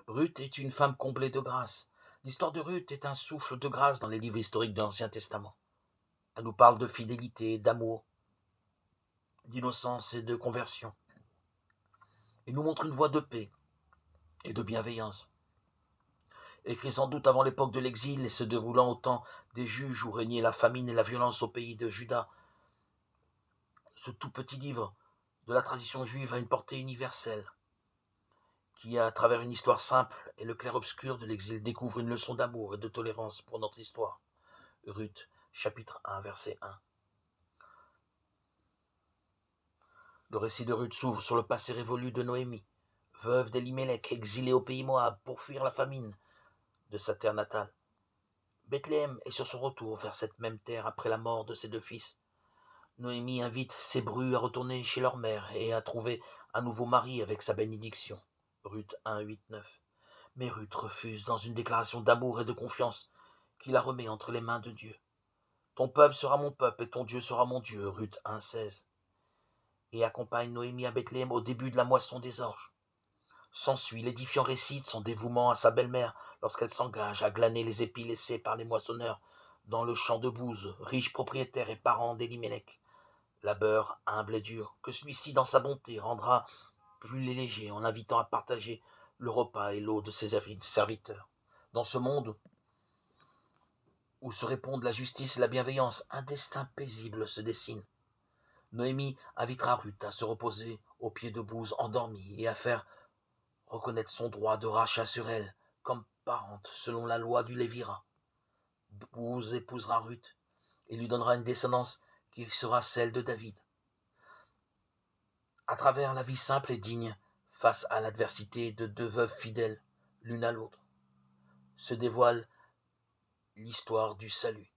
Ruth est une femme comblée de grâce. L'histoire de Ruth est un souffle de grâce dans les livres historiques de l'Ancien Testament. Elle nous parle de fidélité, d'amour, d'innocence et de conversion. Il nous montre une voie de paix et de bienveillance. Écrit sans doute avant l'époque de l'exil et se déroulant au temps des juges où régnait la famine et la violence au pays de Juda, ce tout petit livre de la tradition juive a une portée universelle qui, à travers une histoire simple et le clair-obscur de l'exil, découvre une leçon d'amour et de tolérance pour notre histoire. Ruth, chapitre 1, verset 1. Le récit de Ruth s'ouvre sur le passé révolu de Noémie, veuve d'Elimelech, exilée au pays Moab pour fuir la famine de sa terre natale. Bethléem est sur son retour vers cette même terre après la mort de ses deux fils. Noémie invite ses brus à retourner chez leur mère et à trouver un nouveau mari avec sa bénédiction. Ruth 1, 8, 9. Mais Ruth refuse dans une déclaration d'amour et de confiance qui la remet entre les mains de Dieu. Ton peuple sera mon peuple et ton Dieu sera mon Dieu. Ruth 1, 16. Et accompagne Noémie à Bethléem au début de la moisson des orges. S'ensuit l'édifiant récit de son dévouement à sa belle-mère lorsqu'elle s'engage à glaner les épis laissés par les moissonneurs dans le champ de Bouze, riche propriétaire et parent d'Elimelech. Labeur humble et dur, que celui-ci, dans sa bonté, rendra plus léger en l'invitant à partager le repas et l'eau de ses serviteurs. Dans ce monde où se répondent la justice et la bienveillance, un destin paisible se dessine. Noémie invitera Ruth à se reposer aux pieds de Bouze endormie et à faire reconnaître son droit de rachat sur elle, comme parente selon la loi du Lévira. Bouze épousera Ruth et lui donnera une descendance qui sera celle de David. À travers la vie simple et digne, face à l'adversité de deux veuves fidèles l'une à l'autre, se dévoile l'histoire du salut.